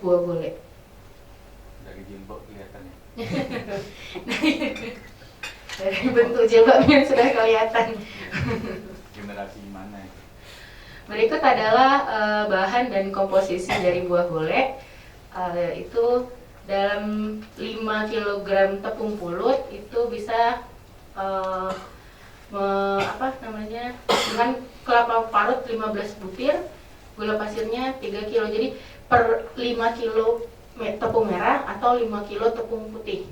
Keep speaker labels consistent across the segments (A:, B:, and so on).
A: buah golek.
B: Dari jilbab kelihatan ya.
A: Dari bentuk jilbabnya sudah kelihatan.
B: Generasi mana ya?
A: Berikut adalah bahan dan komposisi dari buah golek. Itu dalam 5 kg tepung pulut itu bisa dengan kelapa parut 15 butir, gula pasirnya 3 kg. Jadi per 5 kg tepung merah atau 5 kg tepung putih.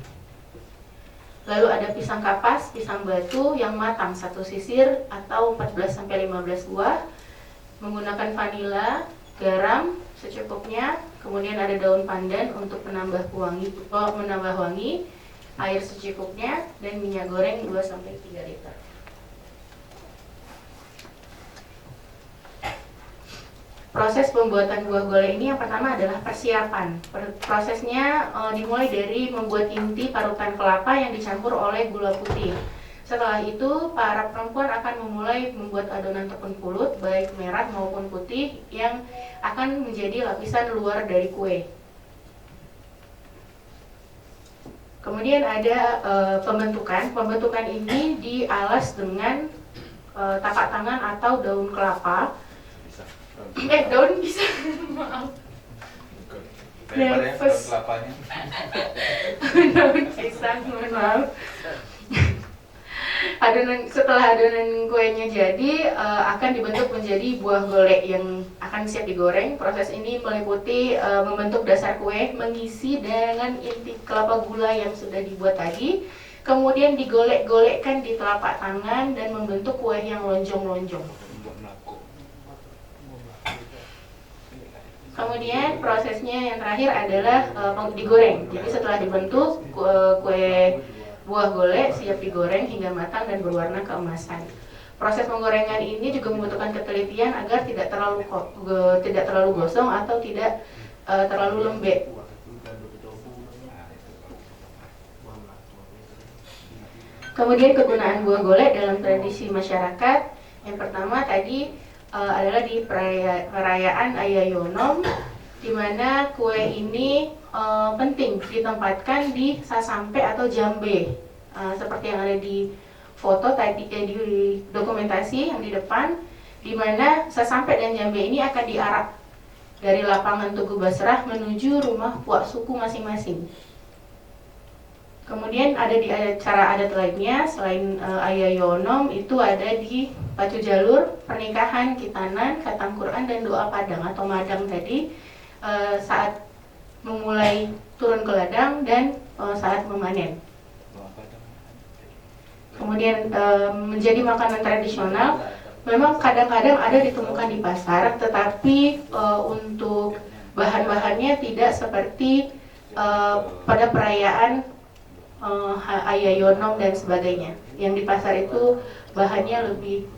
A: Lalu ada pisang kapas, pisang batu yang matang 1 sisir atau 14-15 buah. Menggunakan vanila, garam secukupnya, kemudian ada daun pandan untuk menambah wangi, air secukupnya, dan minyak goreng 2-3 liter. Proses pembuatan buah golek ini yang pertama adalah persiapan. Prosesnya dimulai dari membuat inti parutan kelapa yang dicampur oleh gula putih. Setelah itu, para perempuan akan memulai membuat adonan tepung pulut, baik merah maupun putih, yang akan menjadi lapisan luar dari kue. Kemudian ada pembentukan. Pembentukan ini dialas dengan tapak tangan atau daun kelapa. Daun bisa, maaf.
B: Daripada daun kelapanya.
A: Daun pisang, mohon maaf. Setelah adonan kuenya jadi, akan dibentuk menjadi buah golek yang akan siap digoreng. Proses ini meliputi membentuk dasar kue, mengisi dengan inti kelapa gula yang sudah dibuat tadi, kemudian digolek-golekkan di telapak tangan dan membentuk kue yang lonjong-lonjong. Kemudian prosesnya yang terakhir adalah digoreng. Jadi setelah dibentuk, kue buah golek siap digoreng hingga matang dan berwarna keemasan. Proses penggorengan ini juga membutuhkan ketelitian agar tidak terlalu gosong atau tidak terlalu lembek. Kemudian kegunaan buah golek dalam tradisi masyarakat, yang pertama tadi adalah di perayaan Ayayonom, di mana kue ini penting ditempatkan di sasampe atau jambe, seperti yang ada di foto tadi, di dokumentasi yang di depan, di mana sasampe dan jambe ini akan diarak dari lapangan Tugu Basrah menuju rumah puak suku masing-masing. Kemudian ada di acara adat lainnya selain Ayayonom, itu ada di pacu jalur, pernikahan, khitanan, khatam Quran, dan doa padang atau madang tadi, saat memulai turun ke ladang dan saat memanen. Kemudian menjadi makanan tradisional, memang kadang-kadang ada ditemukan di pasar, tetapi untuk bahan-bahannya tidak seperti pada perayaan Ayayonom dan sebagainya. Yang di pasar itu bahannya lebih,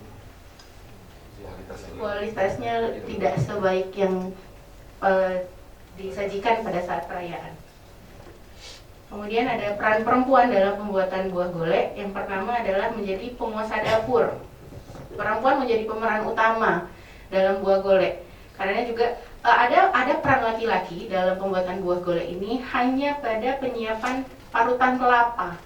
A: kualitasnya tidak sebaik yang disajikan pada saat perayaan. Kemudian ada peran perempuan dalam pembuatan buah golek. Yang pertama adalah menjadi penguasa dapur. Perempuan menjadi pemeran utama dalam buah golek. Karena juga ada peran laki-laki dalam pembuatan buah golek ini hanya pada penyiapan parutan kelapa,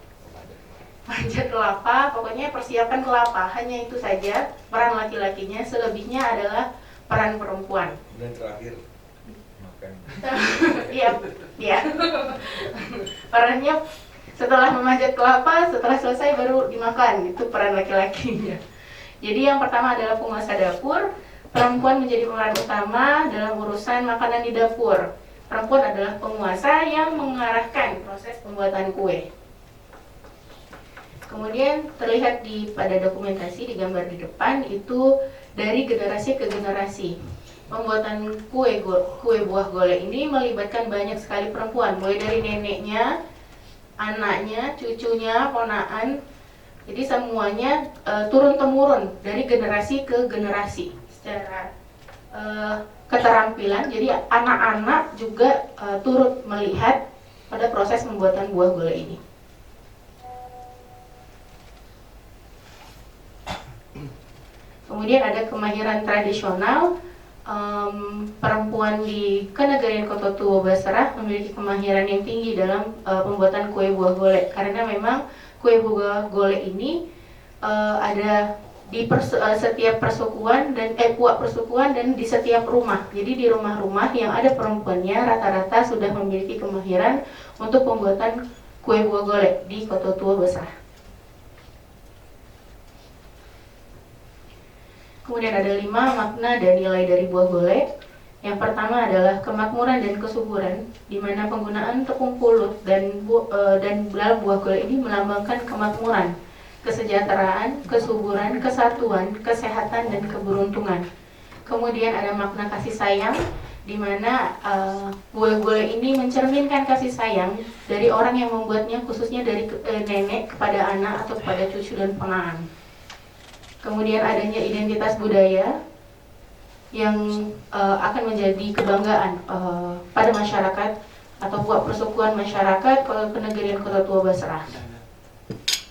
A: manjat kelapa, pokoknya persiapan kelapa, hanya itu saja peran laki-lakinya. Selebihnya adalah peran perempuan.
C: Dan terakhir makan.
A: Iya. Perannya setelah memanjat kelapa, setelah selesai baru dimakan, itu peran laki-lakinya. Jadi yang pertama adalah penguasa dapur. Perempuan menjadi pemeran utama dalam urusan makanan di dapur. Perempuan adalah penguasa yang mengarahkan proses pembuatan kue. Kemudian terlihat pada dokumentasi di gambar di depan itu dari generasi ke generasi. Pembuatan kue buah golek ini melibatkan banyak sekali perempuan, mulai dari neneknya, anaknya, cucunya, ponakan. Jadi semuanya turun temurun dari generasi ke generasi secara keterampilan. Jadi anak-anak juga turut melihat pada proses pembuatan buah golek ini. Kemudian ada kemahiran tradisional. perempuan di Kenegarian Kota Tua Basrah memiliki kemahiran yang tinggi dalam pembuatan kue buah golek, karena memang kue buah golek ini ada di setiap persukuan dan puak persukuan dan di setiap rumah. Jadi di rumah-rumah yang ada perempuannya rata-rata sudah memiliki kemahiran untuk pembuatan kue buah golek di Kota Tua Basrah. Kemudian ada 5 makna dan nilai dari buah golek. Yang pertama adalah kemakmuran dan kesuburan, di mana penggunaan tepung pulut dan dalam buah golek ini melambangkan kemakmuran, kesejahteraan, kesuburan, kesatuan, kesehatan, dan keberuntungan. Kemudian ada makna kasih sayang, di mana buah golek ini mencerminkan kasih sayang dari orang yang membuatnya, khususnya dari nenek kepada anak atau kepada cucu dan ponakan. Kemudian adanya identitas budaya yang akan menjadi kebanggaan pada masyarakat atau buat persukuan masyarakat Kenegarian Kota Tua Basrah.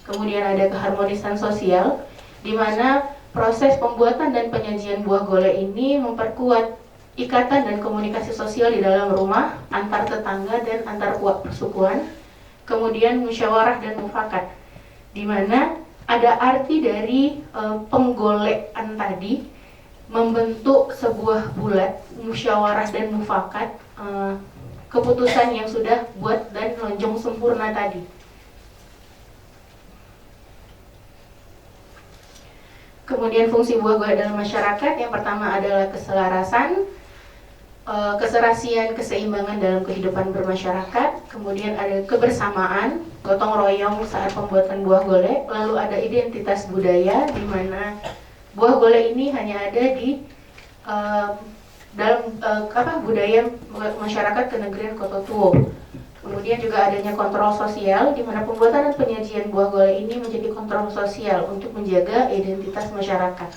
A: Kemudian ada keharmonisan sosial, di mana proses pembuatan dan penyajian buah golek ini memperkuat ikatan dan komunikasi sosial di dalam rumah, antar tetangga dan antar buat persukuan. Kemudian musyawarah dan mufakat, di mana ada arti dari penggolekan tadi membentuk sebuah bulat, musyawarah dan mufakat, keputusan yang sudah buat dan lonjong sempurna tadi. Kemudian fungsi buah golek dalam masyarakat, yang pertama adalah keselarasan, keserasian, keseimbangan dalam kehidupan bermasyarakat. Kemudian ada kebersamaan, gotong royong saat pembuatan buah golek. Lalu ada identitas budaya, di mana buah golek ini hanya ada di dalam budaya masyarakat Kenegarian Kota Tua. Kemudian juga adanya kontrol sosial, di mana pembuatan dan penyajian buah golek ini menjadi kontrol sosial untuk menjaga identitas masyarakat.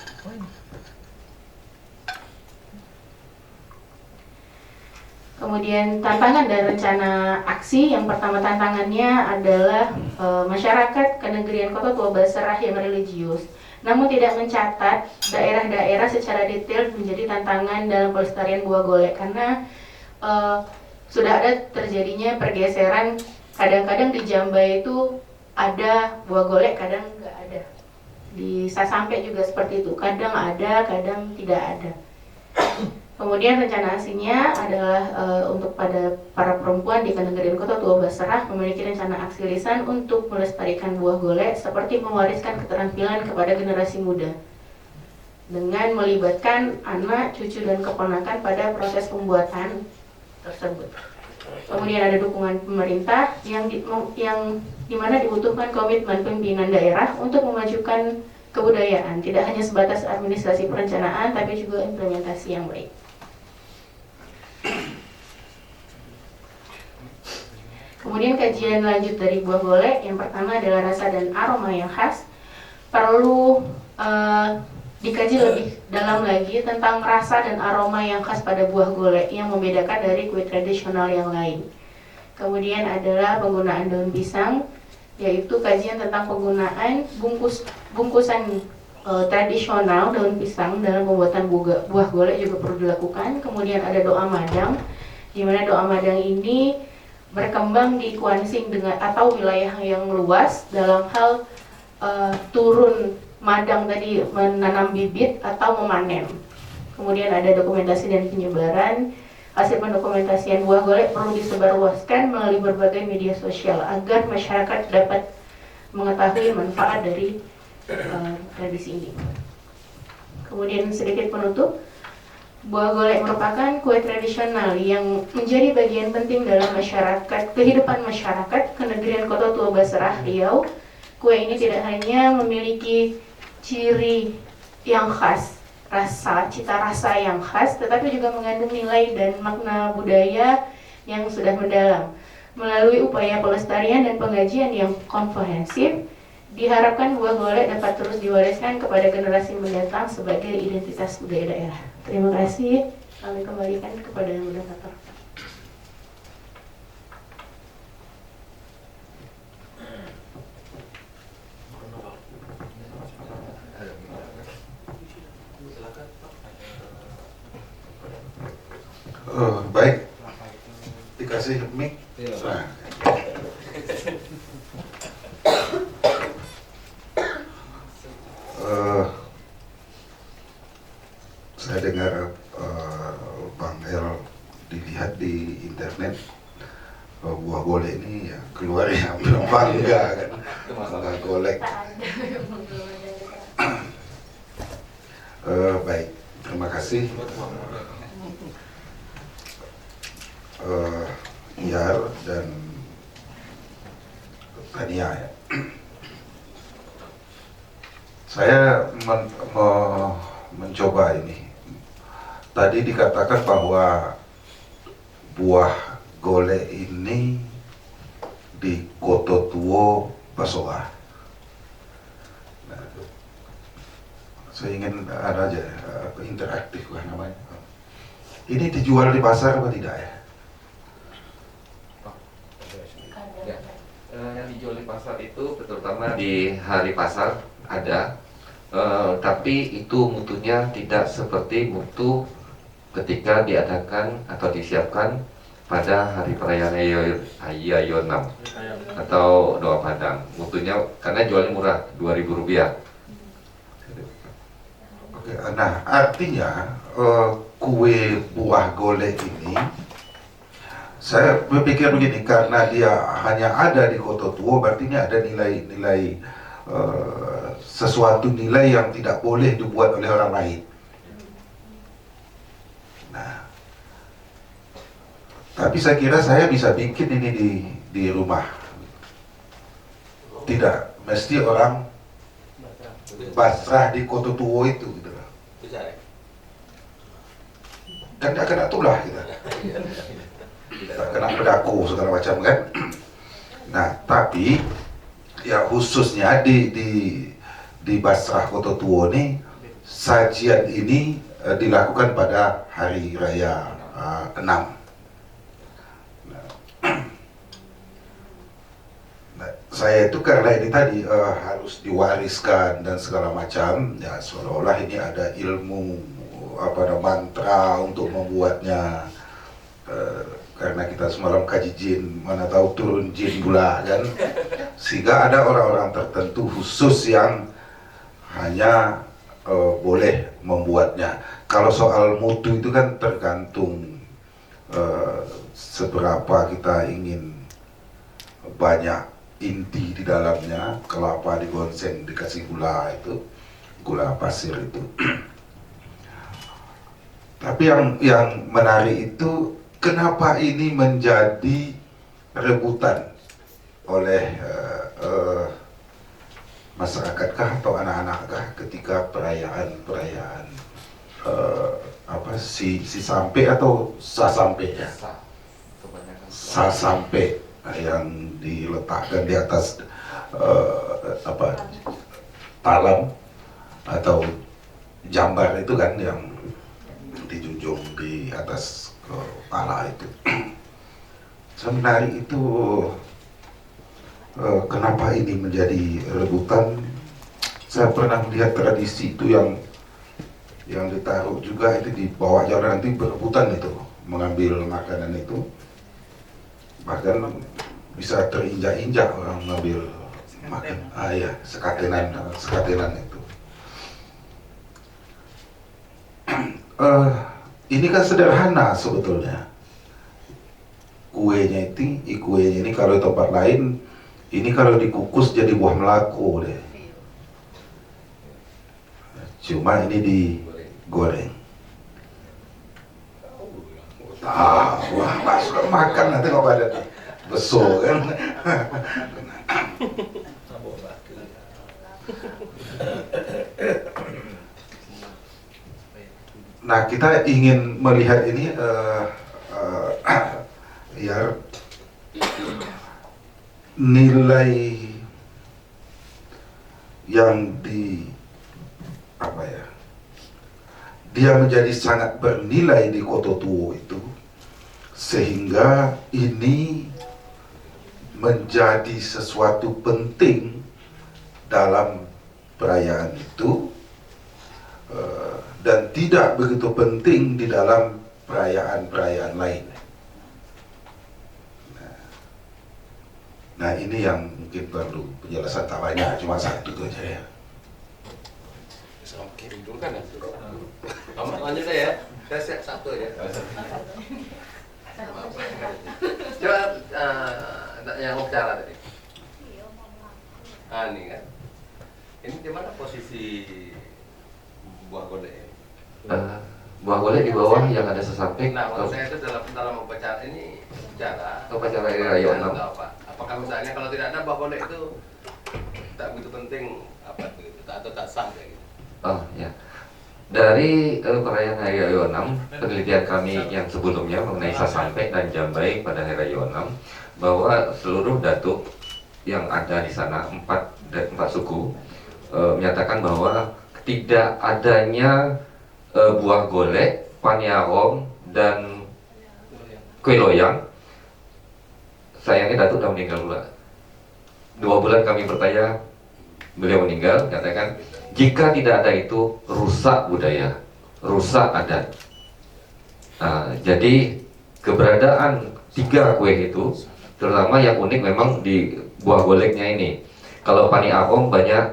A: Kemudian tantangan dan rencana aksi, yang pertama tantangannya adalah masyarakat Kenegarian Kota Tua Basrah yang religius, namun tidak mencatat daerah-daerah secara detail menjadi tantangan dalam pelestarian buah golek, karena sudah ada terjadinya pergeseran. Kadang-kadang di Jambai itu ada buah golek, kadang nggak ada. Di Sasampe juga seperti itu, kadang ada, kadang tidak ada. Kemudian rencana aksinya adalah untuk pada para perempuan di Kenegarian Kota Tua Basrah memiliki rencana aksi lisan untuk melestarikan buah golek, seperti mewariskan keterampilan kepada generasi muda dengan melibatkan anak, cucu, dan keponakan pada proses pembuatan tersebut. Kemudian ada dukungan pemerintah yang dimana dibutuhkan komitmen pimpinan daerah untuk memajukan kebudayaan, tidak hanya sebatas administrasi perencanaan, tapi juga implementasi yang baik. Kemudian kajian lanjut dari buah golek, yang pertama adalah rasa dan aroma yang khas. Perlu dikaji lebih dalam lagi tentang rasa dan aroma yang khas pada buah golek yang membedakan dari kue tradisional yang lain. Kemudian adalah penggunaan daun pisang, yaitu kajian tentang penggunaan bungkusan tradisional daun pisang dalam pembuatan buah golek juga perlu dilakukan. Kemudian ada doa madang, di mana doa madang ini berkembang di Kuansing dengan atau wilayah yang luas dalam hal turun madang tadi, menanam bibit atau memanen. Kemudian ada dokumentasi dan penyebaran. Hasil pendokumentasian buah golek perlu disebarluaskan melalui berbagai media sosial agar masyarakat dapat mengetahui manfaat dari tradisi ini. Kemudian sedikit penutup, buah golek merupakan kue tradisional yang menjadi bagian penting dalam masyarakat, kehidupan masyarakat Kenegarian Kota Tua Basrah Riau. Kue ini tidak hanya memiliki ciri yang khas, cita rasa yang khas, tetapi juga mengandung nilai dan makna budaya yang sudah mendalam. Melalui upaya pelestarian dan pengkajian yang komprehensif, diharapkan buah golek dapat terus diwariskan kepada generasi mendatang sebagai identitas budaya daerah. Terima kasih. Kami kembalikan kepada moderator.
D: kasih mic. Nah. Saya dengar Bang El dilihat di internet buah golek ini ya keluar ya bangga kan, bangga golek. Baik, terima kasih. Yar dan Tania ya. Saya mencoba ini. Tadi dikatakan bahwa buah golek ini di Koto Tuo Basoa. Nah, saya ingin ada aja interaktif lah namanya. Ini dijual di pasar apa tidak ya?
E: Ya, yang dijual di pasar itu terutama di hari pasar ada, tapi itu mutunya tidak seperti mutu ketika diadakan atau disiapkan pada hari perayaan Ayayonam atau Doa Padang. Mutunya karena jualnya murah, Rp2.000.
D: Oke, nah artinya kue buah golek ini, saya berpikir begini, karena dia hanya ada di Koto Tuo, berarti ini ada nilai-nilai sesuatu nilai yang tidak boleh dibuat oleh orang lain. Nah, tapi saya kira saya bisa bikin ini di rumah. Tidak mesti orang Basrah di Koto Tuo itu gitu.
C: Bisa ya?
D: Kan dia kena tulah kita. Kena pedako segala macam kan. Nah, tapi ya khususnya di Basrah Koto Tuo ini, sajian ini dilakukan pada hari raya 6. Nah, saya itu karena ini tadi harus diwariskan dan segala macam, ya seolah-olah ini ada ilmu mantra untuk membuatnya. Karena kita semalam kaji jin, mana tahu turun jin pula kan, sehingga ada orang-orang tertentu khusus yang hanya boleh membuatnya. Kalau soal mutu itu kan tergantung seberapa kita ingin banyak inti di dalamnya. Kelapa digonseng dikasih gula, itu gula pasir itu. Tapi yang menarik itu, kenapa ini menjadi rebutan oleh masyarakatkah atau anak-anakkah ketika perayaan si sampai atau sasampai ya? Sasampai yang diletakkan di atas talam atau jambar itu kan, yang dijunjung di atas kepala itu. Sebenarnya itu kenapa ini menjadi rebutan? Saya pernah melihat tradisi itu yang ditaruh juga itu di bawah jalan, nanti berebutan itu mengambil makanan itu, bahkan bisa terinjak-injak orang mengambil makan. Ya, sekatenan itu. Ini kan sederhana sebetulnya. Kuenya ini kalau di tempat lain, ini kalau dikukus jadi buah melako deh. Cuma ini digoreng. Wah, Pak suka makan nanti kalau ada besok kan. Nah, kita ingin melihat ini ya nilai yang dia menjadi sangat bernilai di Koto Tuo itu, sehingga ini menjadi sesuatu penting dalam perayaan itu, dan tidak begitu penting di dalam perayaan-perayaan lain. Nah ini yang mungkin perlu penjelasan, tak banyak, cuma satu itu aja ya.
F: Sama kirim dulu kan ya. Kamu lanjut deh ya. Saya siap satu ya. Coba yang mau bicara tadi. Ini kan. Ini gimana posisi buah golek ini?
E: Buah golek di bawah yang ada sesamping.
F: Nah, kalau saya itu dalam upacara ini bicara
E: Upacara Hari Raya Onam.
F: Apakah misalnya kalau tidak ada buah golek itu tak begitu penting apa itu atau tak sah kayak gitu?
E: Oh ya. Dari perayaan Hari Raya Onam, penelitian kami yang sebelumnya mengenai sasampe dan jambai pada Hari Raya Onam, bahwa seluruh datuk yang ada di sana empat suku menyatakan bahwa tidak adanya buah golek, paniarom dan kue loyang. Sayangnya datuk sudah meninggal pula. 2 bulan kami bertanya, beliau meninggal. Katakan jika tidak ada itu rusak budaya, rusak adat. Jadi keberadaan 3 kue itu, terutama yang unik memang di buah goleknya ini. Kalau paniarom banyak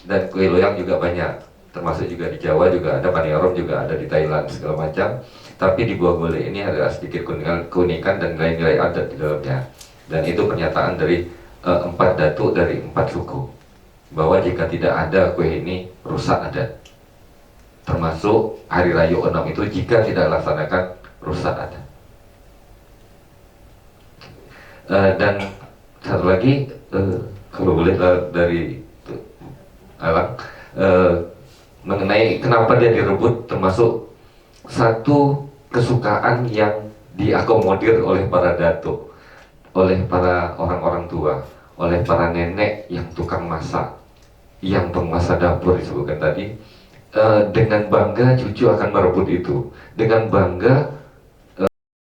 E: dan kue loyang juga banyak. Termasuk juga di Jawa juga ada, paniarom juga ada di Thailand segala macam. Tapi di buah golek ini ada sedikit keunikan dan nilai-nilai adat di dalamnya. Dan itu pernyataan dari 4 datuk dari 4 suku, bahwa jika tidak ada kue ini rusak adat. Termasuk Hari Raya Onam itu jika tidak laksanakan rusak adat. Dan satu lagi, kalau boleh dari Alang, mengenai kenapa dia direbut, termasuk satu kesukaan yang diakomodir oleh para datuk, oleh para orang-orang tua, oleh para nenek yang tukang masak, yang penguasa dapur disebutkan tadi. Dengan bangga cucu akan merebut itu, dengan bangga